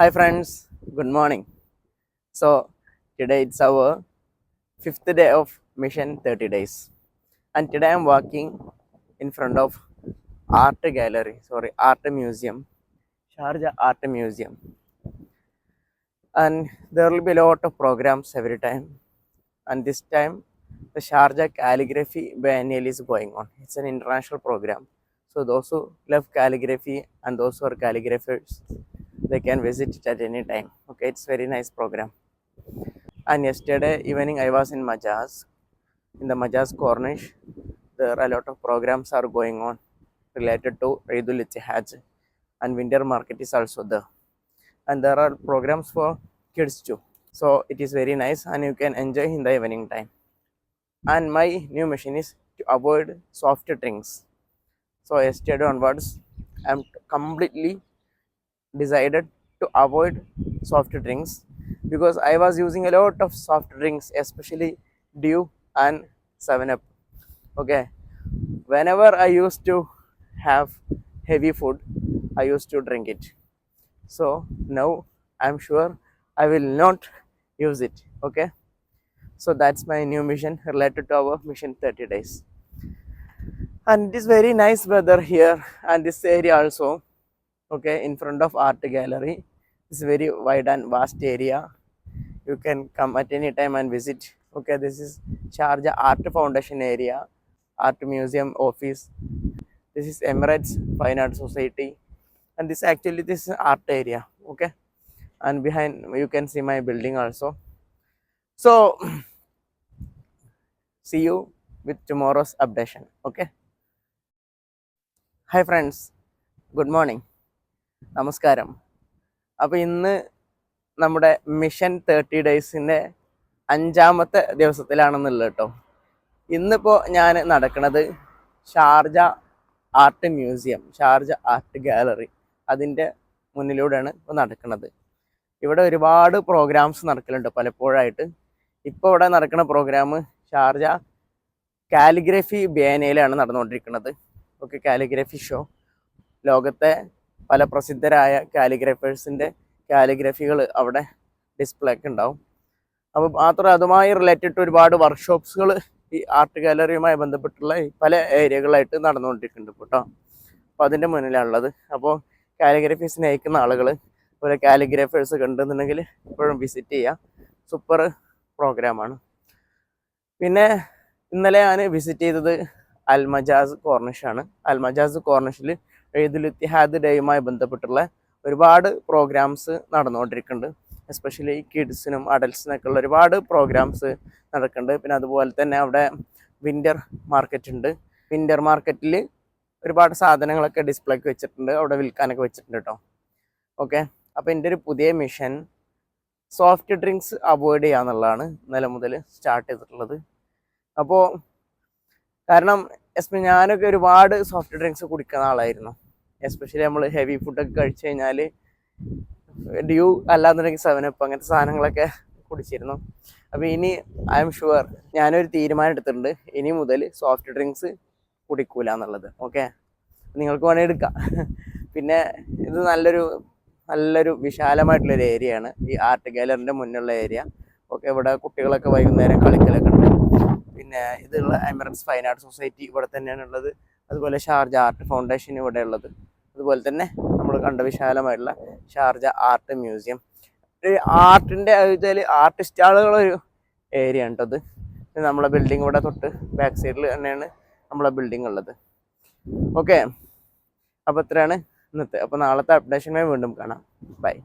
Hi friends, good morning. So today it's our fifth day of mission 30 days, and today I'm walking in front of art museum, Sharjah Art Museum, and there will be a lot of programs every time. And this time, the Sharjah Calligraphy Biennial is going on. It's an international program, so those who love calligraphy and those who are calligraphers, they can visit it at any time. Okay, it's very nice program. And yesterday evening, I was in Majaz. In the Majaz Cornish, there are a lot of programs are going on related to Eidul Ittihaj, and winter market is also there. And there are programs for kids too. So it is very nice, and you can enjoy in the evening time. And my new mission is to avoid soft drinks. So yesterday onwards, I am completely decided to avoid soft drinks because I was using a lot of soft drinks, especially Dew and 7 Up. Okay, whenever I used to have heavy food, I used to drink it. So now I'm sure I will not use it. Okay, so that's my new mission related to our mission 30 days. And it is very nice weather here, and this area also. Okay, in front of art gallery, it's very wide and vast area. You can come at any time and visit. Okay, this is Sharjah Art Foundation area, Art Museum office. This is Emirates Fine Art Society, and this is art area. Okay, and behind you can see my building also. So see you with tomorrow's updation. Okay. Hi friends, good morning. നമസ്കാരം. അപ്പോൾ ഇന്ന് നമ്മുടെ mission 30 ഡേയ്സിൻ്റെ 5ാമത്തെ ദിവസത്തിലാണെന്നുള്ളത് കേട്ടോ. ഇന്നിപ്പോൾ ഞാൻ നടക്കുന്നത് Sharjah art museum, Sharjah art gallery, അതിൻ്റെ മുന്നിലൂടെയാണ് ഇപ്പോൾ നടക്കുന്നത്. ഇവിടെ ഒരുപാട് പ്രോഗ്രാംസ് നടക്കലുണ്ട് പലപ്പോഴായിട്ട്. ഇപ്പോൾ ഇവിടെ നടക്കുന്ന പ്രോഗ്രാം ഷാർജ കാലിഗ്രഫി ബിയനയിലാണ് നടന്നുകൊണ്ടിരിക്കുന്നത്. Okay, calligraphy show. ലോകത്തെ പല പ്രസിദ്ധരായ കാലിഗ്രഫേഴ്സിൻ്റെ കാലിഗ്രഫികൾ അവിടെ ഡിസ്പ്ലേ ഒക്കെ ഉണ്ടാവും. അപ്പോൾ മാത്രം അതുമായി റിലേറ്റഡ് ഒരുപാട് വർക്ക്ഷോപ്സുകൾ ഈ ആർട്ട് ഗാലറിയുമായി ബന്ധപ്പെട്ടുള്ള പല ഏരിയകളായിട്ട് നടന്നുകൊണ്ടിരിക്കുന്നുണ്ട് കേട്ടോ. അപ്പോൾ അതിൻ്റെ മുന്നിലാണുള്ളത്. അപ്പോൾ കാലിഗ്രഫി സ്നേഹിക്കുന്ന ആളുകൾ, ഒരു കാലിഗ്രഫേഴ്സ് കണ്ടെന്നുണ്ടെങ്കിൽ എപ്പോഴും വിസിറ്റ് ചെയ്യുക. സൂപ്പർ പ്രോഗ്രാമാണ്. പിന്നെ ഇന്നലെ ഞാൻ വിസിറ്റ് ചെയ്തത് അൽമജാസ് കോർണിഷാണ്. അൽമജാസ് കോർണിഷിൽ ഈദുൽ ഇത്തിഹാദ് ഡേയുമായി ബന്ധപ്പെട്ടുള്ള ഒരുപാട് പ്രോഗ്രാംസ് നടന്നുകൊണ്ടിരിക്കുന്നുണ്ട്. എസ്പെഷ്യലി കിഡ്സിനും അഡൽസിനൊക്കെ ഉള്ള ഒരുപാട് പ്രോഗ്രാംസ് നടക്കുന്നുണ്ട്. പിന്നെ അതുപോലെ തന്നെ അവിടെ വിൻ്റർ മാർക്കറ്റ് ഉണ്ട്. വിൻ്റർ മാർക്കറ്റിൽ ഒരുപാട് സാധനങ്ങളൊക്കെ ഡിസ്പ്ലേക്ക് വെച്ചിട്ടുണ്ട്, അവിടെ വിൽക്കാനൊക്കെ വെച്ചിട്ടുണ്ട് കേട്ടോ. ഓക്കെ, അപ്പോൾ എൻ്റെ ഒരു പുതിയ മിഷൻ സോഫ്റ്റ് ഡ്രിങ്ക്സ് അവോയ്ഡ് ചെയ്യുക എന്നുള്ളതാണ് ഇന്നലെ മുതൽ സ്റ്റാർട്ട് ചെയ്തിട്ടുള്ളത്. അപ്പോൾ കാരണം ഞാനൊക്കെ ഒരുപാട് സോഫ്റ്റ് ഡ്രിങ്ക്സ് കുടിക്കുന്ന ആളായിരുന്നു. എസ്പെഷ്യലി നമ്മൾ ഹെവി ഫുഡൊക്കെ കഴിച്ചു കഴിഞ്ഞാൽ ഡ്യൂ അല്ലാന്നുണ്ടെങ്കിൽ 7 Up അങ്ങനത്തെ സാധനങ്ങളൊക്കെ കുടിച്ചിരുന്നു. അപ്പോൾ ഇനി ഐ എം ഷുവർ ഞാനൊരു തീരുമാനം എടുത്തിട്ടുണ്ട്, ഇനി മുതൽ സോഫ്റ്റ് ഡ്രിങ്ക്സ് കുടിക്കൂല എന്നുള്ളത്. ഓക്കെ, നിങ്ങൾക്ക് വേണമെങ്കിൽ എടുക്കാം. പിന്നെ ഇത് നല്ലൊരു വിശാലമായിട്ടുള്ളൊരു ഏരിയയാണ് ഈ ആർട്ട് ഗാലറിൻ്റെ മുന്നിലുള്ള ഏരിയ. ഓക്കെ, ഇവിടെ കുട്ടികളൊക്കെ വൈകുന്നേരം കളിക്കലൊക്കെ ഉണ്ട്. പിന്നെ ഇതുള്ള എമിറേറ്റ്സ് ഫൈൻ ആർട്ട് സൊസൈറ്റി ഇവിടെ തന്നെയാണ് ഉള്ളത്. അതുപോലെ ഷാർജ ആർട്ട് ഫൗണ്ടേഷൻ ഇവിടെ ഉള്ളത്. അതുപോലെ തന്നെ നമ്മൾ കണ്ട വിശാലമായിട്ടുള്ള ഷാർജ ആർട്ട് മ്യൂസിയം. ആർട്ടിൻ്റെ ഇതിൽ ആർട്ടിസ്റ്റ് ആളുകളൊരു ഏരിയ ഉണ്ടത്. നമ്മളെ ബിൽഡിംഗ് ഇവിടെ തൊട്ട് ബാക്ക് സൈഡിൽ തന്നെയാണ് നമ്മളെ ബിൽഡിംഗ് ഉള്ളത്. ഓക്കെ, അപ്പോൾ ഇത്രയാണ് ഇന്നത്തെ. അപ്പോൾ നാളത്തെ അപ്ഡേഷനുമായി വീണ്ടും കാണാം. ബൈ.